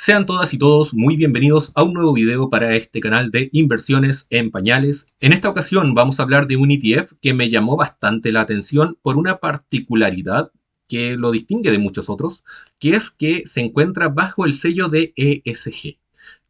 Sean todas y todos muy bienvenidos a un nuevo video para este canal de inversiones en pañales. En esta ocasión vamos a hablar de un ETF que me llamó bastante la atención por una particularidad que lo distingue de muchos otros, que es que se encuentra bajo el sello de ESG.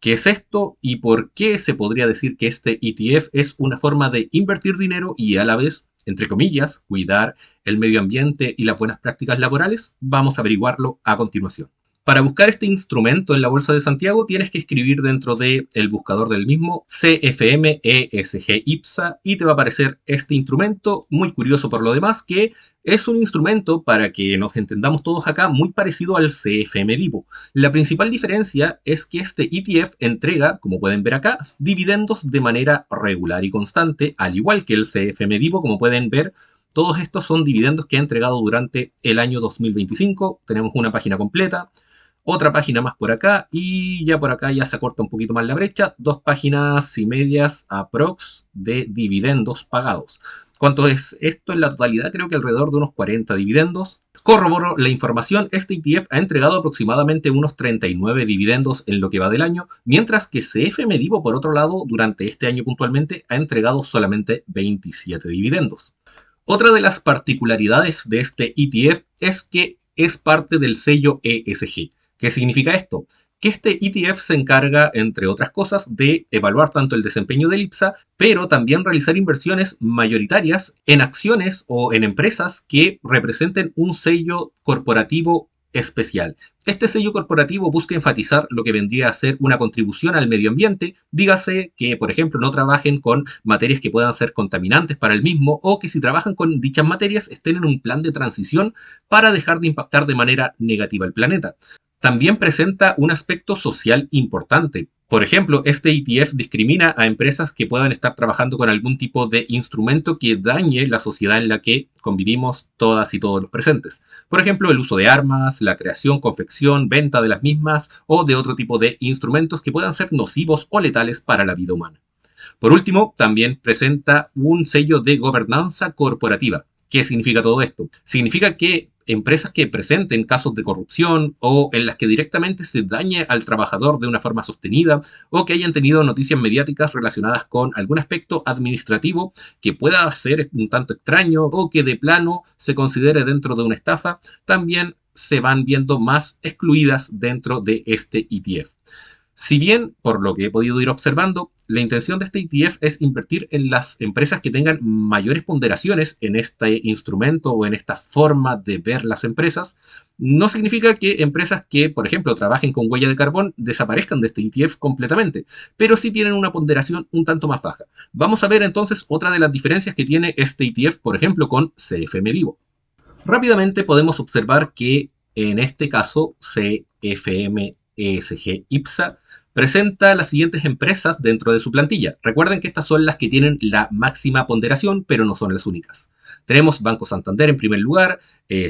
¿Qué es esto y por qué se podría decir que este ETF es una forma de invertir dinero y a la vez, entre comillas, cuidar el medio ambiente y las buenas prácticas laborales? Vamos a averiguarlo a continuación. Para buscar este instrumento en la Bolsa de Santiago tienes que escribir dentro del buscador del mismo CFM ESG IPSA y te va a aparecer este instrumento, muy curioso por lo demás, que es un instrumento, para que nos entendamos todos acá, muy parecido al CFM Vivo. La principal diferencia es que este ETF entrega, como pueden ver acá, dividendos de manera regular y constante, al igual que el CFM Vivo, como pueden ver. Todos estos son dividendos que ha entregado durante el año 2025. Tenemos una página completa, otra página más por acá y ya por acá ya se acorta un poquito más la brecha. 2,5 páginas aprox de dividendos pagados. ¿Cuánto es esto en la totalidad? Creo que alrededor de unos 40 dividendos. Corroboro la información, este ETF ha entregado aproximadamente unos 39 dividendos en lo que va del año, mientras que CFM Vivo, por otro lado, durante este año puntualmente, ha entregado solamente 27 dividendos. Otra de las particularidades de este ETF es que es parte del sello ESG. ¿Qué significa esto? Que este ETF se encarga, entre otras cosas, de evaluar tanto el desempeño del IPSA, pero también realizar inversiones mayoritarias en acciones o en empresas que representen un sello corporativo especial. Este sello corporativo busca enfatizar lo que vendría a ser una contribución al medio ambiente, dígase que, por ejemplo, no trabajen con materias que puedan ser contaminantes para el mismo, o que si trabajan con dichas materias estén en un plan de transición para dejar de impactar de manera negativa al planeta. También presenta un aspecto social importante. Por ejemplo, este ETF discrimina a empresas que puedan estar trabajando con algún tipo de instrumento que dañe la sociedad en la que convivimos todas y todos los presentes. Por ejemplo, el uso de armas, la creación, confección, venta de las mismas o de otro tipo de instrumentos que puedan ser nocivos o letales para la vida humana. Por último, también presenta un sello de gobernanza corporativa. ¿Qué significa todo esto? Significa que empresas que presenten casos de corrupción o en las que directamente se dañe al trabajador de una forma sostenida o que hayan tenido noticias mediáticas relacionadas con algún aspecto administrativo que pueda ser un tanto extraño o que de plano se considere dentro de una estafa, también se van viendo más excluidas dentro de este ETF. Si bien, por lo que he podido ir observando, la intención de este ETF es invertir en las empresas que tengan mayores ponderaciones en este instrumento o en esta forma de ver las empresas, no significa que empresas que, por ejemplo, trabajen con huella de carbón desaparezcan de este ETF completamente, pero sí tienen una ponderación un tanto más baja. Vamos a ver entonces otra de las diferencias que tiene este ETF, por ejemplo, con CFM Vivo. Rápidamente podemos observar que en este caso CFM ESG IPSA presenta las siguientes empresas dentro de su plantilla. Recuerden que estas son las que tienen la máxima ponderación, pero no son las únicas. Tenemos Banco Santander en primer lugar,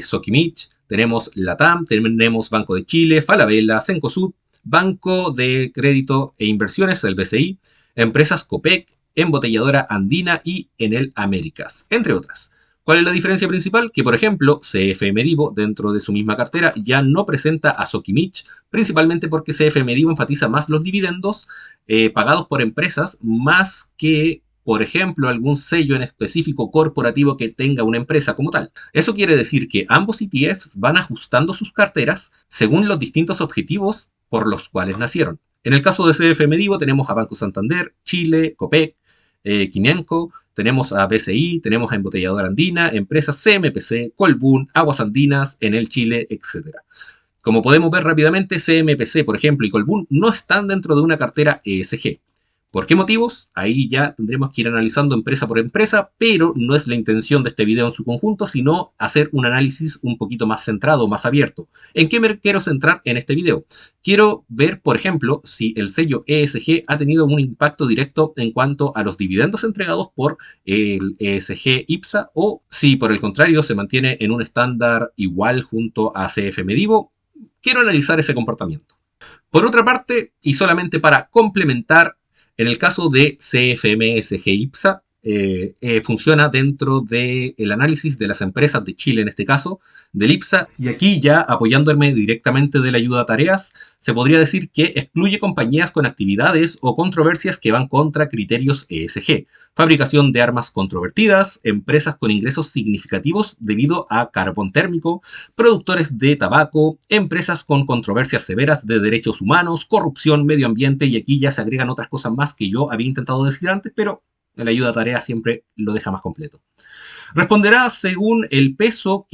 Sokimich, tenemos Latam, tenemos Banco de Chile, Falabella, Cencosud, Banco de Crédito e Inversiones, el BCI, empresas Copec, Embotelladora Andina y Enel Américas, entre otras. ¿Cuál es la diferencia principal? Que, por ejemplo, CFM Divo, dentro de su misma cartera, ya no presenta a Sokimich, principalmente porque CFM Divo enfatiza más los dividendos pagados por empresas, más que, por ejemplo, algún sello en específico corporativo que tenga una empresa como tal. Eso quiere decir que ambos ETFs van ajustando sus carteras según los distintos objetivos por los cuales nacieron. En el caso de CFM Divo tenemos a Banco Santander, Chile, Copec, Quinenco, tenemos a BCI, tenemos a Embotelladora Andina, empresas CMPC, Colbún, Aguas Andinas, Enel Chile, etc. Como podemos ver rápidamente, CMPC, por ejemplo, y Colbún no están dentro de una cartera ESG. ¿Por qué motivos? Ahí ya tendremos que ir analizando empresa por empresa, pero no es la intención de este video en su conjunto, sino hacer un análisis un poquito más centrado, más abierto. ¿En qué me quiero centrar en este video? Quiero ver, por ejemplo, si el sello ESG ha tenido un impacto directo en cuanto a los dividendos entregados por el ESG IPSA o si por el contrario se mantiene en un estándar igual junto a CFM Divo. Quiero analizar ese comportamiento. Por otra parte, y solamente para complementar, en el caso de CFM ESG IPSA, funciona dentro del análisis de las empresas de Chile, en este caso, del IPSA. Y aquí ya, apoyándome directamente de la ayuda a tareas, se podría decir que excluye compañías con actividades o controversias que van contra criterios ESG. Fabricación de armas controvertidas, empresas con ingresos significativos debido a carbón térmico, productores de tabaco, empresas con controversias severas de derechos humanos, corrupción, medio ambiente, y aquí ya se agregan otras cosas más que yo había intentado decir antes, pero la ayuda a tarea siempre lo deja más completo. Responderá según el peso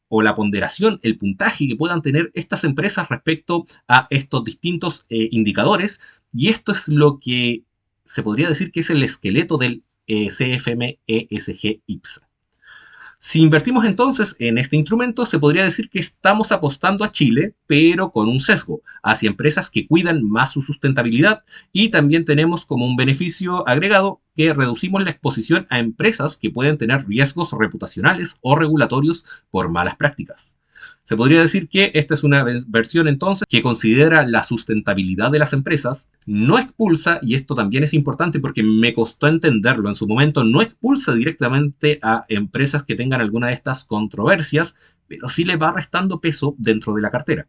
o la ponderación, el puntaje que puedan tener estas empresas respecto a estos distintos indicadores, y esto es lo que se podría decir que es el esqueleto del CFM ESG IPSA. Si invertimos entonces en este instrumento, se podría decir que estamos apostando a Chile, pero con un sesgo, hacia empresas que cuidan más su sustentabilidad, y también tenemos como un beneficio agregado que reducimos la exposición a empresas que pueden tener riesgos reputacionales o regulatorios por malas prácticas. Se podría decir que esta es una versión entonces que considera la sustentabilidad de las empresas, no expulsa, y esto también es importante porque me costó entenderlo en su momento, no expulsa directamente a empresas que tengan alguna de estas controversias, pero sí le va restando peso dentro de la cartera.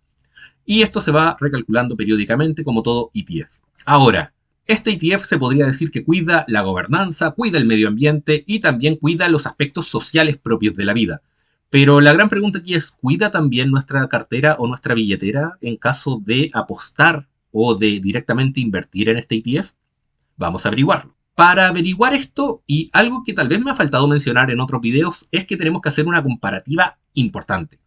Y esto se va recalculando periódicamente como todo ETF. Ahora, este ETF se podría decir que cuida la gobernanza, cuida el medio ambiente y también cuida los aspectos sociales propios de la vida. Pero la gran pregunta aquí es, ¿cuida también nuestra cartera o nuestra billetera en caso de apostar o de directamente invertir en este ETF? Vamos a averiguarlo. Para averiguar esto, y algo que tal vez me ha faltado mencionar en otros videos, es que tenemos que hacer una comparativa importante.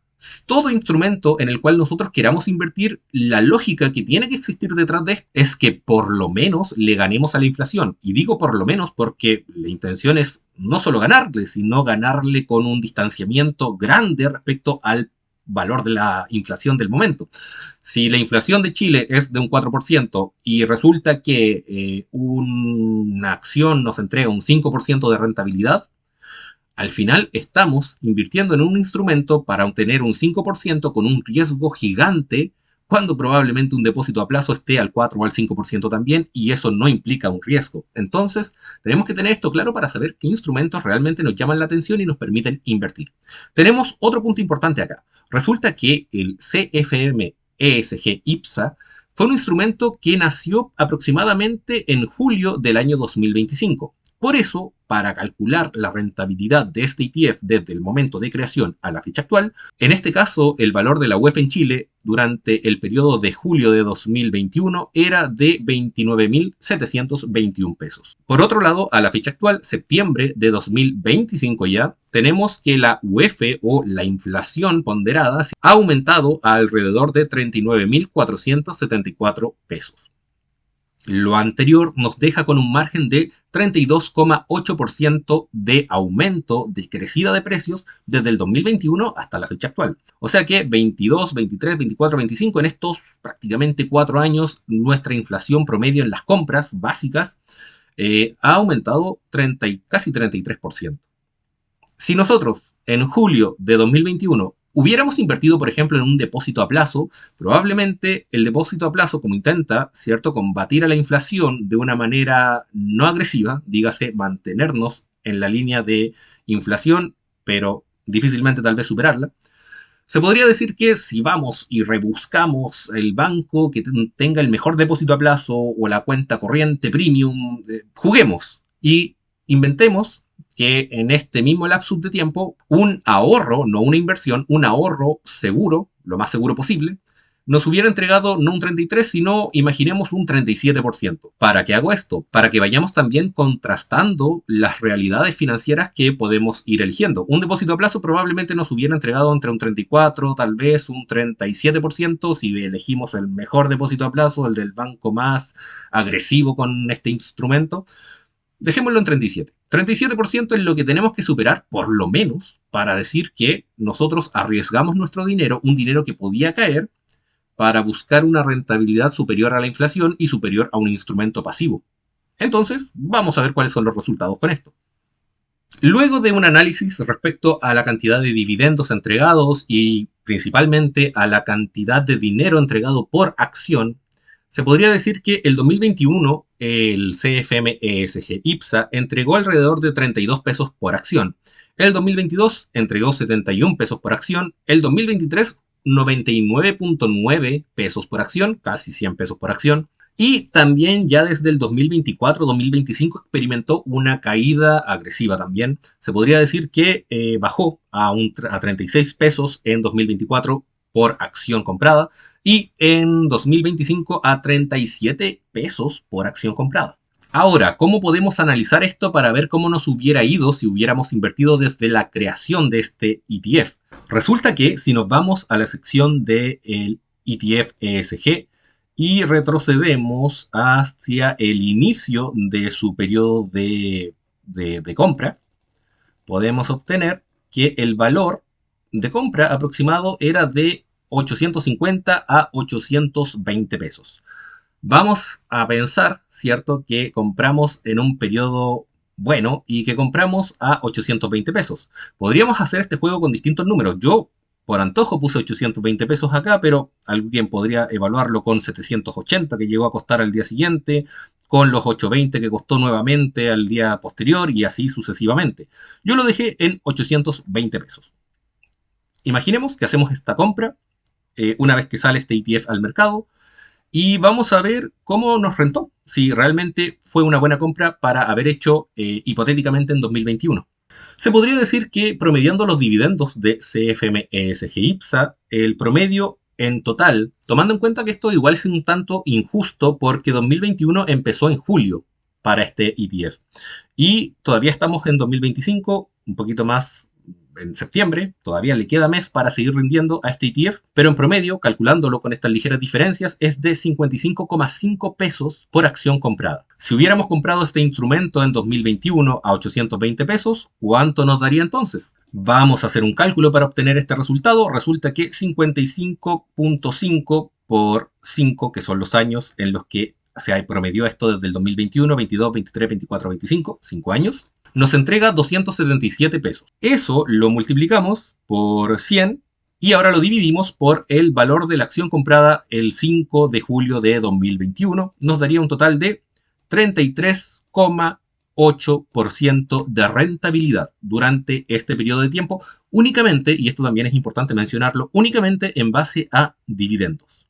Todo instrumento en el cual nosotros queramos invertir, la lógica que tiene que existir detrás de esto es que por lo menos le ganemos a la inflación. Y digo por lo menos porque la intención es no solo ganarle, sino ganarle con un distanciamiento grande respecto al valor de la inflación del momento. Si la inflación de Chile es de un 4% y resulta que una acción nos entrega un 5% de rentabilidad, al final estamos invirtiendo en un instrumento para obtener un 5% con un riesgo gigante, cuando probablemente un depósito a plazo esté al 4 o al 5% también, y eso no implica un riesgo. Entonces, tenemos que tener esto claro para saber qué instrumentos realmente nos llaman la atención y nos permiten invertir. Tenemos otro punto importante acá. Resulta que el CFM ESG IPSA fue un instrumento que nació aproximadamente en julio del año 2025. Por eso, para calcular la rentabilidad de este ETF desde el momento de creación a la fecha actual, en este caso el valor de la UEF en Chile durante el periodo de julio de 2021 era de 29.721 pesos. Por otro lado, a la fecha actual, septiembre de 2025 ya, tenemos que la UEF o la inflación ponderada ha aumentado a alrededor de 39.474 pesos. Lo anterior nos deja con un margen de 32,8% de aumento, de crecida de precios desde el 2021 hasta la fecha actual. O sea que 22, 23, 24, 25, en estos prácticamente 4 años, nuestra inflación promedio en las compras básicas ha aumentado casi 33%. Si nosotros en julio de 2021 hubiéramos invertido, por ejemplo, en un depósito a plazo, probablemente el depósito a plazo, como intenta, ¿cierto?, combatir a la inflación de una manera no agresiva, dígase, mantenernos en la línea de inflación, pero difícilmente tal vez superarla, se podría decir que si vamos y rebuscamos el banco que tenga el mejor depósito a plazo o la cuenta corriente premium, juguemos y inventemos que en este mismo lapsus de tiempo, un ahorro, no una inversión, un ahorro seguro, lo más seguro posible, nos hubiera entregado no un 33, sino imaginemos un 37%. ¿Para qué hago esto? Para que vayamos también contrastando las realidades financieras que podemos ir eligiendo. Un depósito a plazo probablemente nos hubiera entregado entre un 34, tal vez un 37%, si elegimos el mejor depósito a plazo, el del banco más agresivo con este instrumento. Dejémoslo en 37. 37% es lo que tenemos que superar, por lo menos, para decir que nosotros arriesgamos nuestro dinero, un dinero que podía caer, para buscar una rentabilidad superior a la inflación y superior a un instrumento pasivo. Entonces, vamos a ver cuáles son los resultados con esto. Luego de un análisis respecto a la cantidad de dividendos entregados y principalmente a la cantidad de dinero entregado por acción, Se podría decir que el 2021 el CFM ESG IPSA entregó alrededor de 32 pesos por acción. El 2022 entregó 71 pesos por acción. El 2023 99.9 pesos por acción, casi 100 pesos por acción. Y también ya desde el 2024-2025 experimentó una caída agresiva también. Se podría decir que bajó a 36 pesos en 2024 por acción comprada y en 2025 a 37 pesos por acción comprada. Ahora, ¿cómo podemos analizar esto para ver cómo nos hubiera ido si hubiéramos invertido desde la creación de este ETF? Resulta que si nos vamos a la sección del ETF ESG y retrocedemos hacia el inicio de su periodo de compra, podemos obtener que el valor de compra aproximado era de 850 a 820 pesos. Vamos a pensar, ¿cierto?, que compramos en un periodo bueno y que compramos a 820 pesos. Podríamos hacer este juego con distintos números. Yo, por antojo, puse 820 pesos acá, pero alguien podría evaluarlo con 780 que llegó a costar al día siguiente, con los 820 que costó nuevamente al día posterior y así sucesivamente. Yo lo dejé en 820 pesos. Imaginemos que hacemos esta compra una vez que sale este ETF al mercado y vamos a ver cómo nos rentó, si realmente fue una buena compra para haber hecho hipotéticamente en 2021. Se podría decir que promediando los dividendos de CFM ESG IPSA, el promedio en total, tomando en cuenta que esto igual es un tanto injusto porque 2021 empezó en julio para este ETF y todavía estamos en 2025, un poquito más en septiembre, todavía le queda mes para seguir rindiendo a este ETF, pero en promedio, calculándolo con estas ligeras diferencias, es de 55,5 pesos por acción comprada. Si hubiéramos comprado este instrumento en 2021 a 820 pesos, ¿cuánto nos daría entonces? Vamos a hacer un cálculo para obtener este resultado. Resulta que 55.5 por 5, que son los años en los que se promedió esto desde el 2021, 22, 23, 24, 25, 5 años, nos entrega 277 pesos. Eso lo multiplicamos por 100 y ahora lo dividimos por el valor de la acción comprada el 5 de julio de 2021. Nos daría un total de 33,8% de rentabilidad durante este periodo de tiempo, únicamente, y esto también es importante mencionarlo, únicamente en base a dividendos,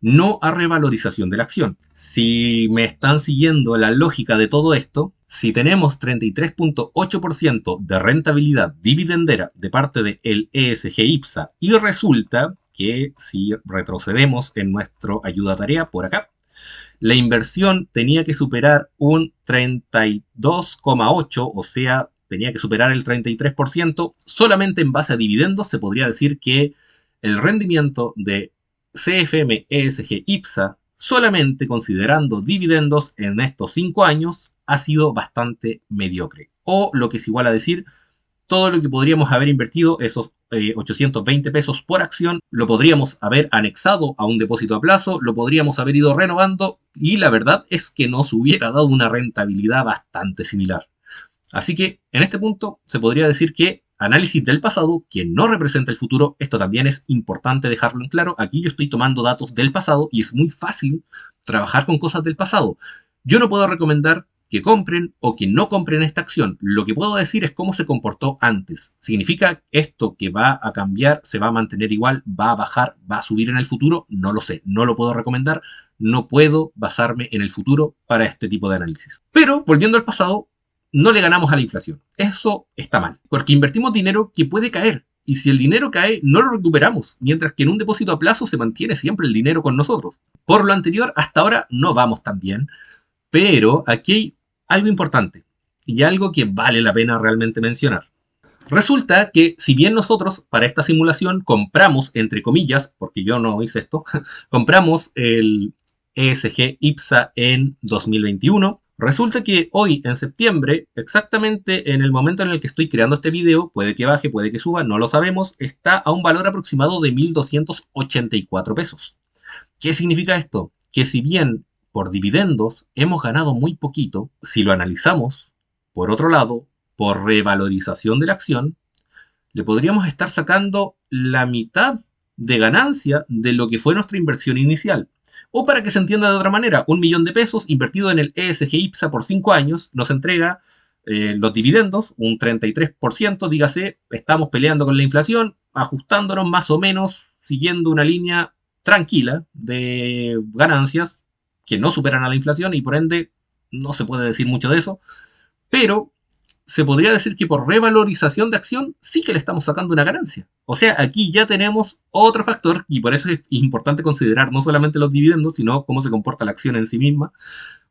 no a revalorización de la acción. Si me están siguiendo la lógica de todo esto, si tenemos 33.8% de rentabilidad dividendera de parte del ESG IPSA y resulta que si retrocedemos en nuestro ayuda tarea por acá, la inversión tenía que superar un 32,8%, o sea, tenía que superar el 33%, solamente en base a dividendos se podría decir que el rendimiento de CFM ESG IPSA, solamente considerando dividendos en estos 5 años, ha sido bastante mediocre. O lo que es igual a decir, todo lo que podríamos haber invertido, esos 820 pesos por acción, lo podríamos haber anexado a un depósito a plazo, lo podríamos haber ido renovando y la verdad es que nos hubiera dado una rentabilidad bastante similar. Así que en este punto se podría decir que análisis del pasado, que no representa el futuro, esto también es importante dejarlo en claro. Aquí yo estoy tomando datos del pasado y es muy fácil trabajar con cosas del pasado. Yo no puedo recomendar que compren o que no compren esta acción. Lo que puedo decir es cómo se comportó antes. ¿Significa esto que va a cambiar, se va a mantener igual, va a bajar, va a subir en el futuro? No lo sé, no lo puedo recomendar. No puedo basarme en el futuro para este tipo de análisis. Pero, volviendo al pasado, no le ganamos a la inflación. Eso está mal, porque invertimos dinero que puede caer. Y si el dinero cae, no lo recuperamos, mientras que en un depósito a plazo se mantiene siempre el dinero con nosotros. Por lo anterior, hasta ahora no vamos tan bien, pero aquí hay algo importante y algo que vale la pena realmente mencionar. Resulta que si bien nosotros para esta simulación compramos, entre comillas, porque yo no hice esto, compramos el ESG IPSA en 2021, resulta que hoy en septiembre, exactamente en el momento en el que estoy creando este video, puede que baje, puede que suba, no lo sabemos, está a un valor aproximado de 1.284 pesos. ¿Qué significa esto? Que si bien por dividendos hemos ganado muy poquito, si lo analizamos, por otro lado, por revalorización de la acción, le podríamos estar sacando la mitad de ganancia de lo que fue nuestra inversión inicial. O para que se entienda de otra manera, 1.000.000 de pesos invertido en el ESG IPSA por 5 años nos entrega los dividendos, un 33%, dígase, estamos peleando con la inflación, ajustándonos más o menos, siguiendo una línea tranquila de ganancias que no superan a la inflación y por ende no se puede decir mucho de eso, pero se podría decir que por revalorización de acción sí que le estamos sacando una ganancia. O sea, aquí ya tenemos otro factor y por eso es importante considerar no solamente los dividendos, sino cómo se comporta la acción en sí misma.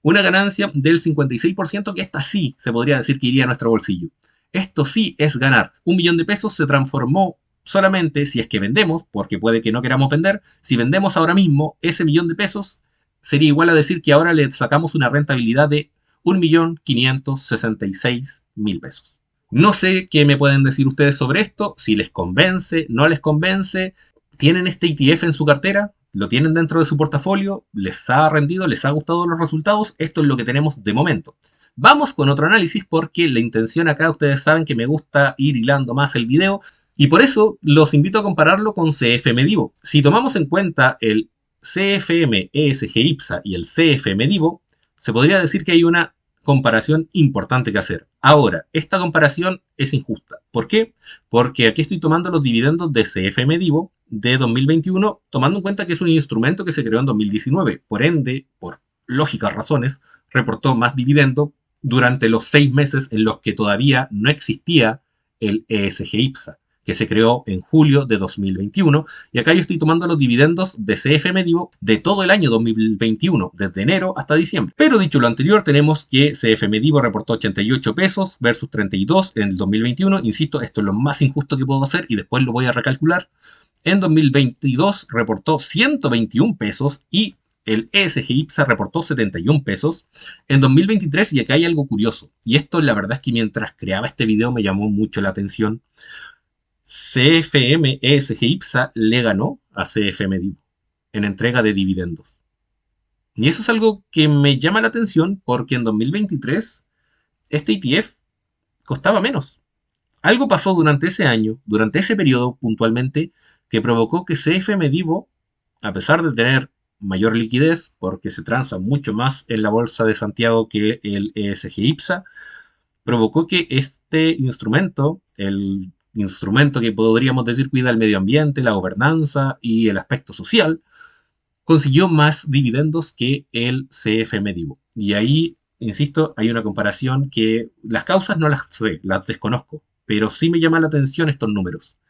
Una ganancia del 56% que esta sí se podría decir que iría a nuestro bolsillo. Esto sí es ganar. 1.000.000 de pesos se transformó solamente si es que vendemos, porque puede que no queramos vender. Si vendemos ahora mismo, ese 1.000.000 de pesos sería igual a decir que ahora le sacamos una rentabilidad de 1.566.000 pesos. No sé qué me pueden decir ustedes sobre esto, si les convence, no les convence, tienen este ETF en su cartera, lo tienen dentro de su portafolio, les ha rendido, les ha gustado los resultados, esto es lo que tenemos de momento. Vamos con otro análisis porque la intención acá, ustedes saben que me gusta ir hilando más el video y por eso los invito a compararlo con CFM Divo. Si tomamos en cuenta el CFM ESG IPSA y el CFM Divo, se podría decir que hay una comparación importante que hacer. Ahora, esta comparación es injusta. ¿Por qué? Porque aquí estoy tomando los dividendos de CFM Divo de 2021, tomando en cuenta que es un instrumento que se creó en 2019. Por ende, por lógicas razones, reportó más dividendo durante los 6 meses en los que todavía no existía el ESG IPSA, que se creó en julio de 2021, y acá yo estoy tomando los dividendos de CFM Divo de todo el año 2021, desde enero hasta diciembre. Pero dicho lo anterior, tenemos que CFM Divo reportó 88 pesos versus 32 en el 2021. Insisto, esto es lo más injusto que puedo hacer y después lo voy a recalcular. En 2022 reportó 121 pesos y el ESG IPSA reportó 71 pesos. En 2023, y acá hay algo curioso, y esto la verdad es que mientras creaba este video me llamó mucho la atención, CFM ESG IPSA le ganó a CFM Divo en entrega de dividendos. Y eso es algo que me llama la atención porque en 2023 este ETF costaba menos. Algo pasó durante ese año, durante ese periodo puntualmente, que provocó que CFM Divo, a pesar de tener mayor liquidez, porque se transa mucho más en la bolsa de Santiago que el ESG IPSA, provocó que este instrumento, el instrumento que podríamos decir cuida el medio ambiente, la gobernanza y el aspecto social, consiguió más dividendos que el CFM Divo. Y ahí, insisto, hay una comparación que las causas no las sé, las desconozco, pero sí me llama la atención estos números.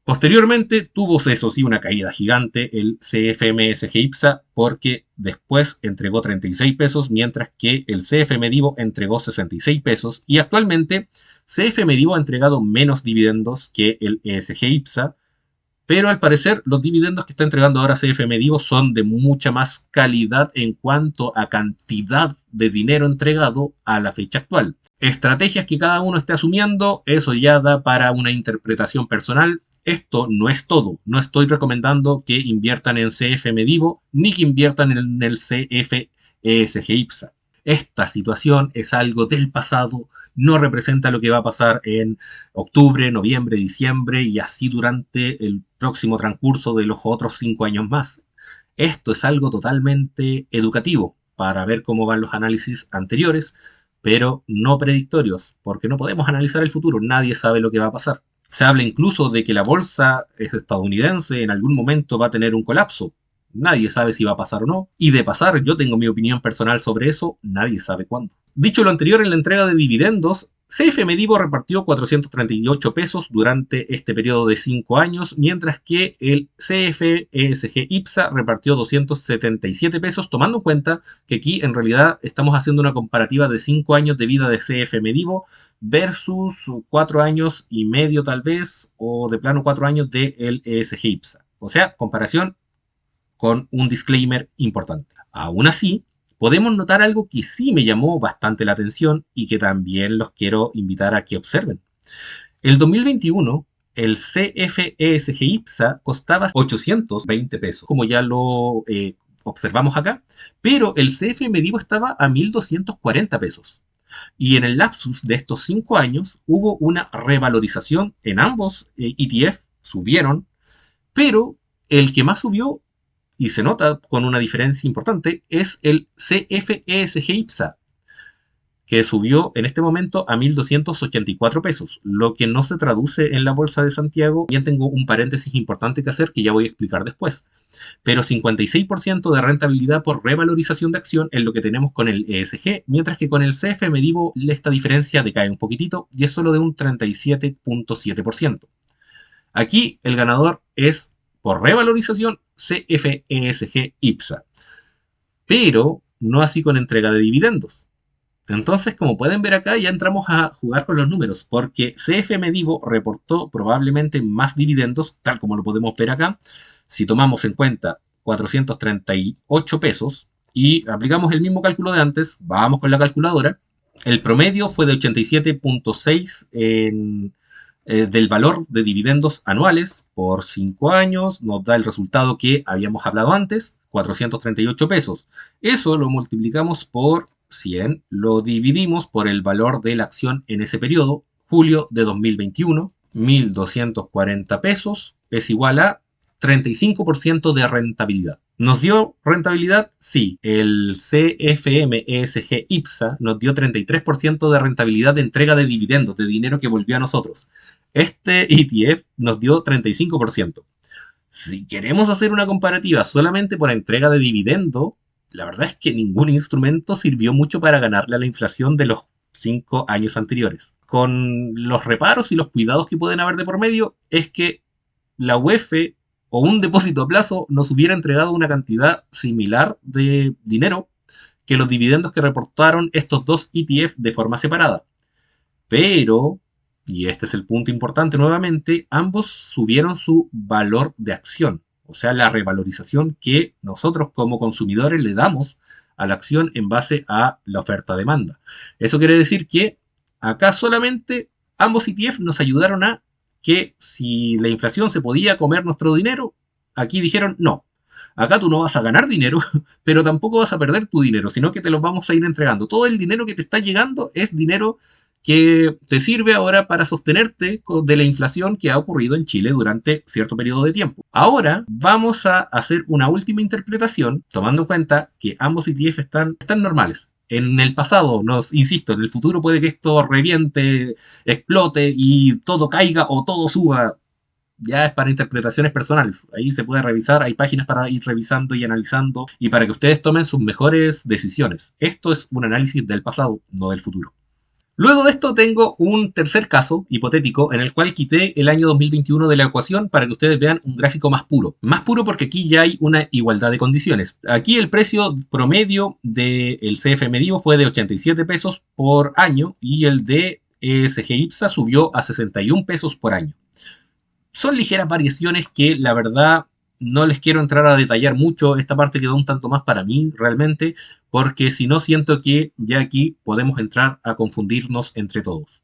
Posteriormente tuvo, eso sí, una caída gigante el CFM ESG IPSA porque después entregó 36 pesos, mientras que el CFM Divo entregó 66 pesos y actualmente CFM Divo ha entregado menos dividendos que el ESG IPSA, pero al parecer los dividendos que está entregando ahora CFM Divo son de mucha más calidad en cuanto a cantidad de dinero entregado a la fecha actual. Estrategias que cada uno esté asumiendo, eso ya da para una interpretación personal. Esto no es todo. No estoy recomendando que inviertan en CFM Divo ni que inviertan en el CF ESG IPSA. Esta situación es algo del pasado, no representa lo que va a pasar en octubre, noviembre, diciembre y así durante el próximo transcurso de los otros 5 años más. Esto es algo totalmente educativo para ver cómo van los análisis anteriores, pero no predictorios, porque no podemos analizar el futuro, nadie sabe lo que va a pasar. Se habla incluso de que la bolsa estadounidense en algún momento va a tener un colapso. Nadie sabe si va a pasar o no. Y de pasar, yo tengo mi opinión personal sobre eso, nadie sabe cuándo. Dicho lo anterior, en la entrega de dividendos, CFM Divo repartió 438 pesos durante este periodo de 5 años, mientras que el CFESG IPSA repartió 277 pesos, tomando en cuenta que aquí en realidad estamos haciendo una comparativa de 5 años de vida de CFM Divo versus 4 años y medio tal vez, o de plano 4 años del ESG IPSA. O sea, comparación con un disclaimer importante. Aún así, podemos notar algo que sí me llamó bastante la atención y que también los quiero invitar a que observen. El 2021, el CFESG IPSA costaba 820 pesos, como ya lo observamos acá, pero el CFM Divo estaba a 1.240 pesos. Y en el lapsus de estos 5 años hubo una revalorización en ambos ETF, subieron, pero el que más subió y se nota con una diferencia importante, es el CFESG IPSA, que subió en este momento a 1.284 pesos, lo que no se traduce en la bolsa de Santiago. Bien, tengo un paréntesis importante que hacer que ya voy a explicar después. Pero 56% de rentabilidad por revalorización de acción es lo que tenemos con el ESG, mientras que con el CF Medivo esta diferencia decae un poquitito y es solo de un 37.7%. Aquí el ganador es, por revalorización, CFESG IPSA, pero no así con entrega de dividendos. Entonces, como pueden ver acá, ya entramos a jugar con los números, porque CF Medivo reportó probablemente más dividendos, tal como lo podemos ver acá, si tomamos en cuenta 438 pesos y aplicamos el mismo cálculo de antes, vamos con la calculadora, el promedio fue de 87.6 del valor de dividendos anuales por 5 años, nos da el resultado que habíamos hablado antes, 438 pesos. Eso lo multiplicamos por 100, lo dividimos por el valor de la acción en ese periodo, julio de 2021, 1.240 pesos es igual a 35% de rentabilidad. ¿Nos dio rentabilidad? Sí. El CFM ESG IPSA nos dio 33% de rentabilidad de entrega de dividendos, de dinero que volvió a nosotros. Este ETF nos dio 35%. Si queremos hacer una comparativa solamente por entrega de dividendo, la verdad es que ningún instrumento sirvió mucho para ganarle a la inflación de los 5 años anteriores. Con los reparos y los cuidados que pueden haber de por medio, es que la UEF o un depósito a plazo nos hubiera entregado una cantidad similar de dinero que los dividendos que reportaron estos dos ETF de forma separada. Pero, y este es el punto importante nuevamente, ambos subieron su valor de acción, o sea, la revalorización que nosotros como consumidores le damos a la acción en base a la oferta-demanda. Eso quiere decir que acá solamente ambos ETF nos ayudaron a que si la inflación se podía comer nuestro dinero, aquí dijeron no. Acá tú no vas a ganar dinero, pero tampoco vas a perder tu dinero, sino que te lo vamos a ir entregando. Todo el dinero que te está llegando es dinero que te sirve ahora para sostenerte de la inflación que ha ocurrido en Chile durante cierto periodo de tiempo. Ahora vamos a hacer una última interpretación, tomando en cuenta que ambos ETF están normales. En el pasado, insisto, en el futuro puede que esto reviente, explote y todo caiga o todo suba. Ya es para interpretaciones personales. Ahí se puede revisar, hay páginas para ir revisando y analizando y para que ustedes tomen sus mejores decisiones. Esto es un análisis del pasado, no del futuro. Luego de esto tengo un tercer caso hipotético en el cual quité el año 2021 de la ecuación para que ustedes vean un gráfico más puro. Más puro porque aquí ya hay una igualdad de condiciones. Aquí el precio promedio del CF Medivo fue de 87 pesos por año y el de ESG IPSA subió a 61 pesos por año. Son ligeras variaciones que la verdad no les quiero entrar a detallar mucho. Esta parte quedó un tanto más para mí realmente, porque si no siento que ya aquí podemos entrar a confundirnos entre todos.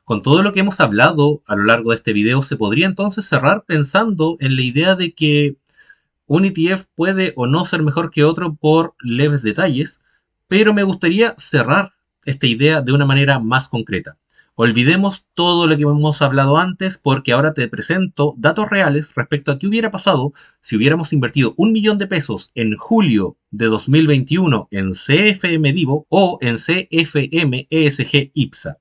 Con todo lo que hemos hablado a lo largo de este video, se podría entonces cerrar pensando en la idea de que un ETF puede o no ser mejor que otro por leves detalles, pero me gustaría cerrar esta idea de una manera más concreta. Olvidemos todo lo que hemos hablado antes porque ahora te presento datos reales respecto a qué hubiera pasado si hubiéramos invertido 1.000.000 de pesos en julio de 2021 en CFM Divo o en CFM ESG IPSA.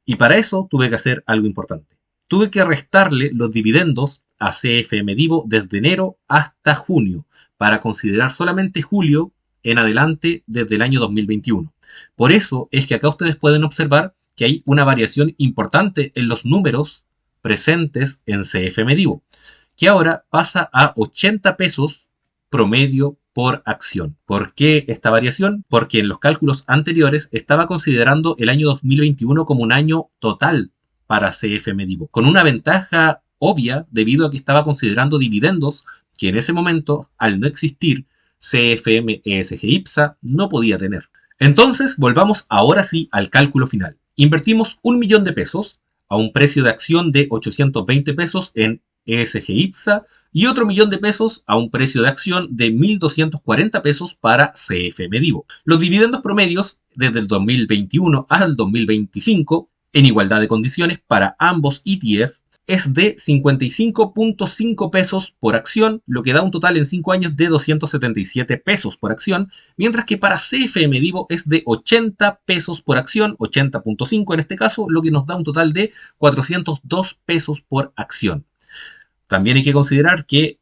Y para eso tuve que hacer algo importante. Tuve que restarle los dividendos a CFM Divo desde enero hasta junio para considerar solamente julio en adelante desde el año 2021. Por eso es que acá ustedes pueden observar que hay una variación importante en los números presentes en CF Medivo, que ahora pasa a 80 pesos promedio por acción. ¿Por qué esta variación? Porque en los cálculos anteriores estaba considerando el año 2021 como un año total para CF Medivo, con una ventaja obvia debido a que estaba considerando dividendos que en ese momento, al no existir CFM ESG IPSA, no podía tener. Entonces, volvamos ahora sí al cálculo final. Invertimos 1.000.000 de pesos a un precio de acción de 820 pesos en ESG IPSA y otro 1.000.000 de pesos a un precio de acción de 1.240 pesos para CF Medivo. Los dividendos promedios desde el 2021 al 2025 en igualdad de condiciones para ambos ETF es de 55.5 pesos por acción, lo que da un total en 5 años de 277 pesos por acción, mientras que para CFM Divo es de 80 pesos por acción, 80.5 en este caso, lo que nos da un total de 402 pesos por acción. También hay que considerar que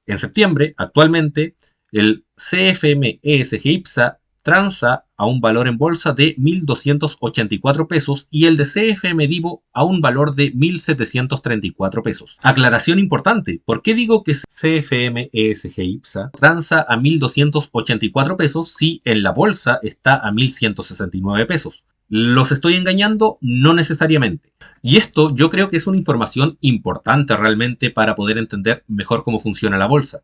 en septiembre, actualmente, el CFM ESG IPSA transa a un valor en bolsa de 1.284 pesos y el de CFM Divo a un valor de 1.734 pesos. Aclaración importante, ¿por qué digo que CFM ESG IPSA transa a 1.284 pesos si en la bolsa está a 1.169 pesos? ¿Los estoy engañando? No necesariamente. Y esto yo creo que es una información importante realmente para poder entender mejor cómo funciona la bolsa.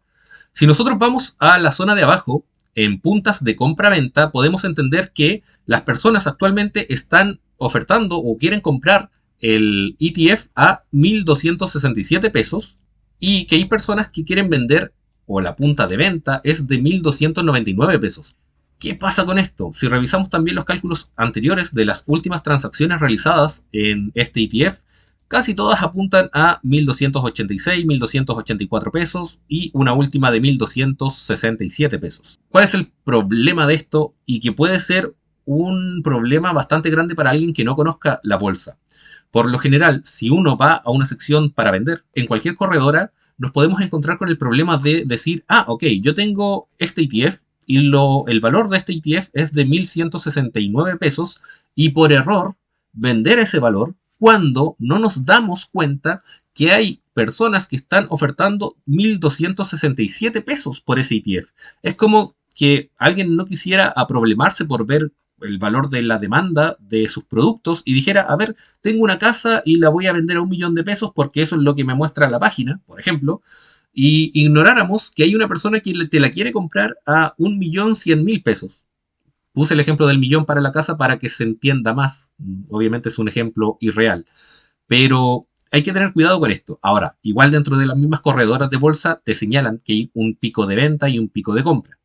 Si nosotros vamos a la zona de abajo, en puntas de compra-venta, podemos entender que las personas actualmente están ofertando o quieren comprar el ETF a 1.267 pesos y que hay personas que quieren vender o la punta de venta es de 1.299 pesos. ¿Qué pasa con esto? Si revisamos también los cálculos anteriores de las últimas transacciones realizadas en este ETF, casi todas apuntan a 1.286, 1.284 pesos y una última de 1.267 pesos. ¿Cuál es el problema de esto? Y que puede ser un problema bastante grande para alguien que no conozca la bolsa. Por lo general, si uno va a una sección para vender en cualquier corredora, nos podemos encontrar con el problema de decir, ok, yo tengo este ETF y el valor de este ETF es de 1.169 pesos y por error vender ese valor cuando no nos damos cuenta que hay personas que están ofertando 1.267 pesos por ese ETF. Es como que alguien no quisiera aproblemarse por ver el valor de la demanda de sus productos y dijera, a ver, tengo una casa y la voy a vender a 1.000.000 de pesos porque eso es lo que me muestra la página, por ejemplo, y ignoráramos que hay una persona que te la quiere comprar a 1.100.000 pesos. Puse el ejemplo del millón para la casa para que se entienda más. Obviamente es un ejemplo irreal. Pero hay que tener cuidado con esto. Ahora, igual dentro de las mismas corredoras de bolsa te señalan que hay un pico de venta y un pico de compra.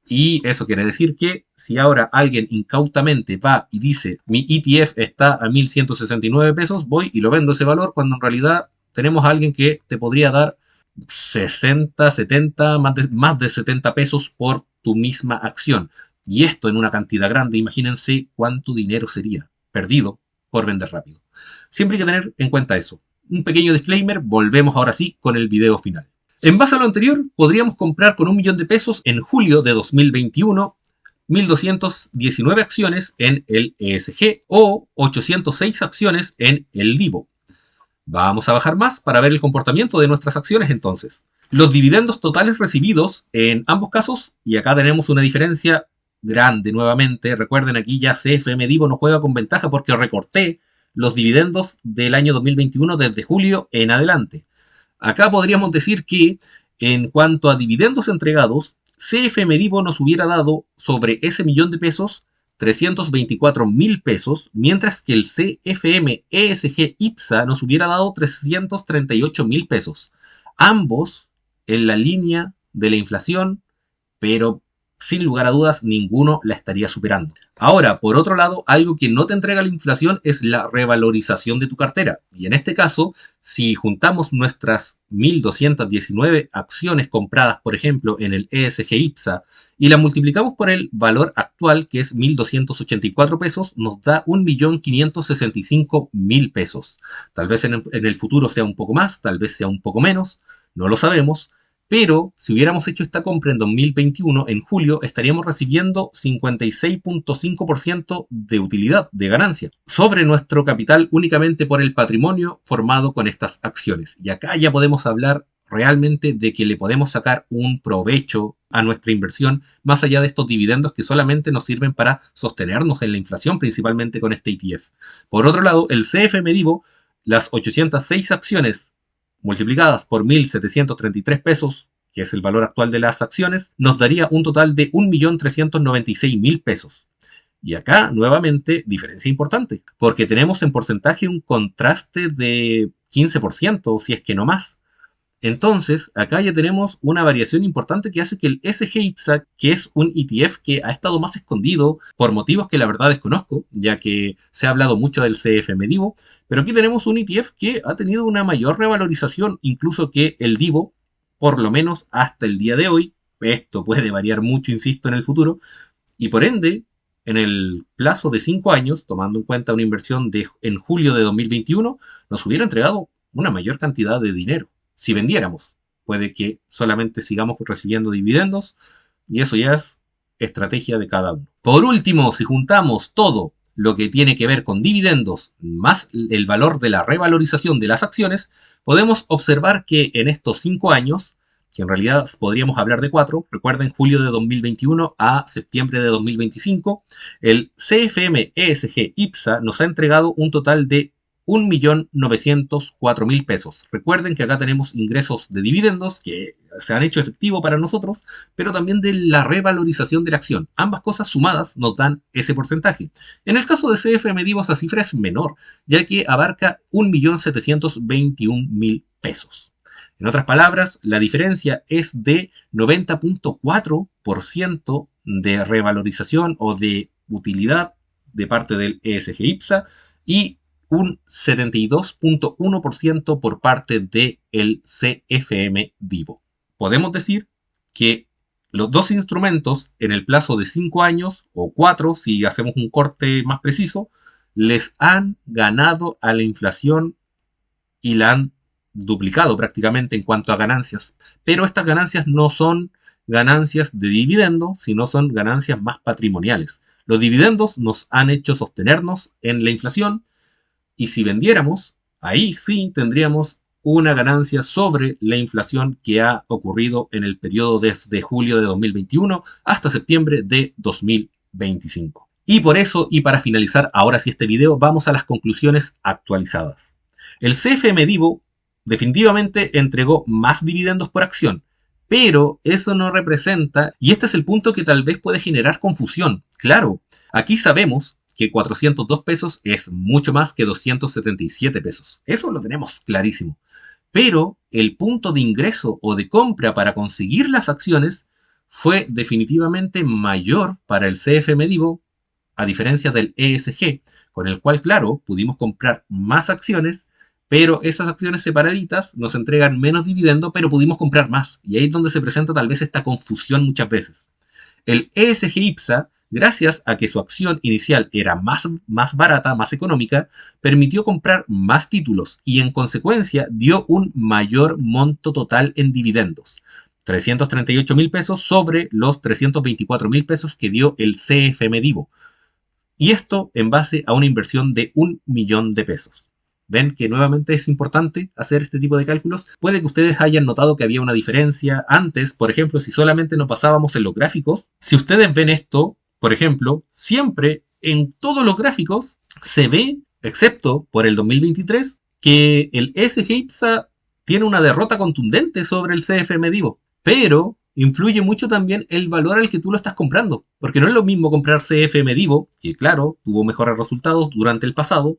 Y eso quiere decir que si ahora alguien incautamente va y dice mi ETF está a 1.169 pesos, voy y lo vendo ese valor cuando en realidad tenemos a alguien que te podría dar 60, 70, más de 70 pesos por tu misma acción. Y esto en una cantidad grande, imagínense cuánto dinero sería perdido por vender rápido. Siempre hay que tener en cuenta eso. Un pequeño disclaimer, volvemos ahora sí con el video final. En base a lo anterior, podríamos comprar con 1.000.000 de pesos en julio de 2021 1.219 acciones en el ESG o 806 acciones en el Divo. Vamos a bajar más para ver el comportamiento de nuestras acciones entonces. Los dividendos totales recibidos en ambos casos, y acá tenemos una diferencia grande nuevamente. Recuerden, aquí ya CFM Divo no juega con ventaja porque recorté los dividendos del año 2021 desde julio en adelante. Acá podríamos decir que en cuanto a dividendos entregados, CFM Divo nos hubiera dado sobre ese millón de pesos 324.000 pesos, mientras que el CFM ESG IPSA nos hubiera dado 338.000 pesos. Ambos en la línea de la inflación, pero sin lugar a dudas ninguno la estaría superando. Ahora, por otro lado, algo que no te entrega la inflación es la revalorización de tu cartera. Y en este caso, si juntamos nuestras 1.219 acciones compradas, por ejemplo, en el ESG IPSA, y la multiplicamos por el valor actual, que es 1.284 pesos, nos da 1.565.000 pesos. Tal vez en el futuro sea un poco más, tal vez sea un poco menos, no lo sabemos. Pero si hubiéramos hecho esta compra en 2021, en julio, estaríamos recibiendo 56.5% de utilidad, de ganancia, sobre nuestro capital únicamente por el patrimonio formado con estas acciones. Y acá ya podemos hablar realmente de que le podemos sacar un provecho a nuestra inversión, más allá de estos dividendos que solamente nos sirven para sostenernos en la inflación, principalmente con este ETF. Por otro lado, el CFM Divo, las 806 acciones multiplicadas por 1.733 pesos, que es el valor actual de las acciones, nos daría un total de 1.396.000 pesos. Y acá, nuevamente, diferencia importante, porque tenemos en porcentaje un contraste de 15%, si es que no más. Entonces, acá ya tenemos una variación importante que hace que el SG-IPSA, que es un ETF que ha estado más escondido por motivos que la verdad desconozco, ya que se ha hablado mucho del CFM Divo, pero aquí tenemos un ETF que ha tenido una mayor revalorización incluso que el Divo, por lo menos hasta el día de hoy. Esto puede variar mucho, insisto, en el futuro, y por ende, en el plazo de 5 años, tomando en cuenta una inversión en julio de 2021, nos hubiera entregado una mayor cantidad de dinero. Si vendiéramos, puede que solamente sigamos recibiendo dividendos y eso ya es estrategia de cada uno. Por último, si juntamos todo lo que tiene que ver con dividendos más el valor de la revalorización de las acciones, podemos observar que en estos 5 años, que en realidad podríamos hablar de 4, recuerden, julio de 2021 a septiembre de 2025, el CFM ESG IPSA nos ha entregado un total de 1.904.000 pesos. Recuerden que acá tenemos ingresos de dividendos que se han hecho efectivo para nosotros, pero también de la revalorización de la acción. Ambas cosas sumadas nos dan ese porcentaje. En el caso de CFM Divo, esa cifra es menor, ya que abarca 1.721.000 pesos. En otras palabras, la diferencia es de 90.4% de revalorización o de utilidad de parte del ESG IPSA y un 72.1% por parte del CFM Divo. Podemos decir que los dos instrumentos en el plazo de 5 años o 4, si hacemos un corte más preciso, les han ganado a la inflación y la han duplicado prácticamente en cuanto a ganancias. Pero estas ganancias no son ganancias de dividendo, sino son ganancias más patrimoniales. Los dividendos nos han hecho sostenernos en la inflación y si vendiéramos, ahí sí tendríamos una ganancia sobre la inflación que ha ocurrido en el periodo desde julio de 2021 hasta septiembre de 2025. Y por eso, y para finalizar ahora sí este video, vamos a las conclusiones actualizadas. El CFM Divo definitivamente entregó más dividendos por acción, pero eso no representa, y este es el punto que tal vez puede generar confusión. Claro, aquí sabemos que 402 pesos es mucho más que 277 pesos. Eso lo tenemos clarísimo. Pero el punto de ingreso o de compra para conseguir las acciones fue definitivamente mayor para el CFM Divo, a diferencia del ESG, con el cual, claro, pudimos comprar más acciones, pero esas acciones separaditas nos entregan menos dividendo, pero pudimos comprar más. Y ahí es donde se presenta tal vez esta confusión muchas veces. El ESG IPSA, gracias a que su acción inicial era más barata, más económica, permitió comprar más títulos y en consecuencia dio un mayor monto total en dividendos. 338.000 pesos sobre los 324.000 pesos que dio el CFM Divo. Y esto en base a una inversión de 1 millón de pesos. Ven que nuevamente es importante hacer este tipo de cálculos. Puede que ustedes hayan notado que había una diferencia antes, por ejemplo, si solamente nos basábamos en los gráficos. Si ustedes ven esto, por ejemplo, siempre en todos los gráficos se ve, excepto por el 2023, que el SG IPSA tiene una derrota contundente sobre el CFM Divo. Pero influye mucho también el valor al que tú lo estás comprando. Porque no es lo mismo comprar CFM Divo, que claro, tuvo mejores resultados durante el pasado,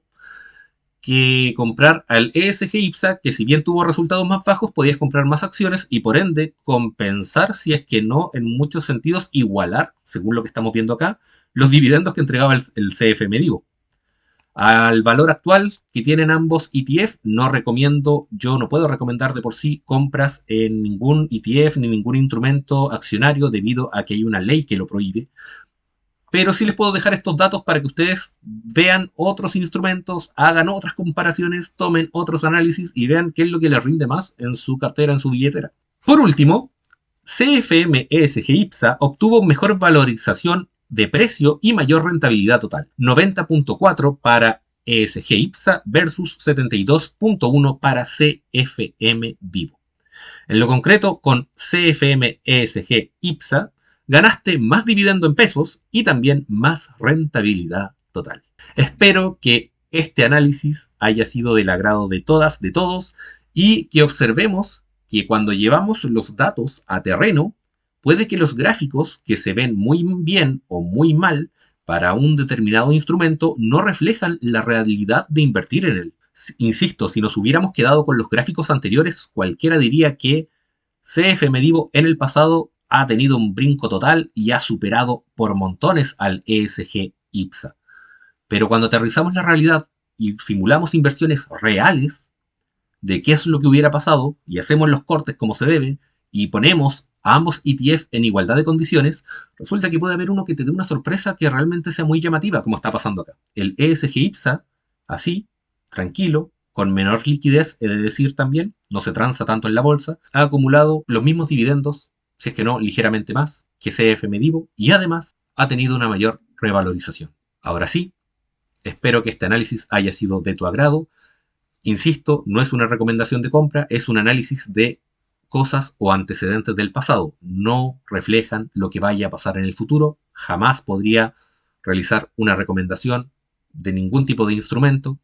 que comprar al ESG IPSA, que si bien tuvo resultados más bajos, podías comprar más acciones y por ende compensar, si es que no, en muchos sentidos, igualar, según lo que estamos viendo acá, los dividendos que entregaba el CFM Divo. Al valor actual que tienen ambos ETF, yo no puedo recomendar de por sí compras en ningún ETF ni ningún instrumento accionario debido a que hay una ley que lo prohíbe. Pero sí les puedo dejar estos datos para que ustedes vean otros instrumentos, hagan otras comparaciones, tomen otros análisis y vean qué es lo que les rinde más en su cartera, en su billetera. Por último, CFM ESG IPSA obtuvo mejor valorización de precio y mayor rentabilidad total. 90.4 para ESG IPSA versus 72.1 para CFM Divo. En lo concreto, con CFM ESG IPSA, ganaste más dividendo en pesos y también más rentabilidad total. Espero que este análisis haya sido del agrado de todas, de todos, y que observemos que cuando llevamos los datos a terreno, puede que los gráficos que se ven muy bien o muy mal para un determinado instrumento no reflejan la realidad de invertir en él. Insisto, si nos hubiéramos quedado con los gráficos anteriores, cualquiera diría que CF Medivo en el pasado ha tenido un brinco total y ha superado por montones al ESG IPSA. Pero cuando aterrizamos la realidad y simulamos inversiones reales de qué es lo que hubiera pasado y hacemos los cortes como se debe y ponemos a ambos ETF en igualdad de condiciones, resulta que puede haber uno que te dé una sorpresa que realmente sea muy llamativa, como está pasando acá. El ESG IPSA, así, tranquilo, con menor liquidez, he de decir también, no se transa tanto en la bolsa, ha acumulado los mismos dividendos, si es que no, ligeramente más, que CF Medivo, y además ha tenido una mayor revalorización. Ahora sí, espero que este análisis haya sido de tu agrado. Insisto, no es una recomendación de compra, es un análisis de cosas o antecedentes del pasado. No reflejan lo que vaya a pasar en el futuro. Jamás podría realizar una recomendación de ningún tipo de instrumento,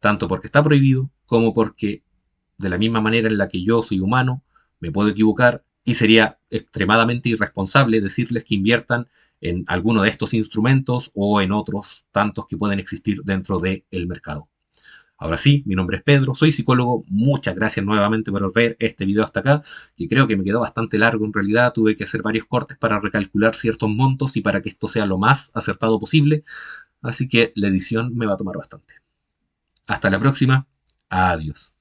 tanto porque está prohibido como porque de la misma manera en la que yo soy humano, me puedo equivocar y sería extremadamente irresponsable decirles que inviertan en alguno de estos instrumentos o en otros tantos que pueden existir dentro del mercado. Ahora sí, mi nombre es Pedro, soy psicólogo. Muchas gracias nuevamente por ver este video hasta acá, que creo que me quedó bastante largo en realidad. Tuve que hacer varios cortes para recalcular ciertos montos y para que esto sea lo más acertado posible. Así que la edición me va a tomar bastante. Hasta la próxima. Adiós.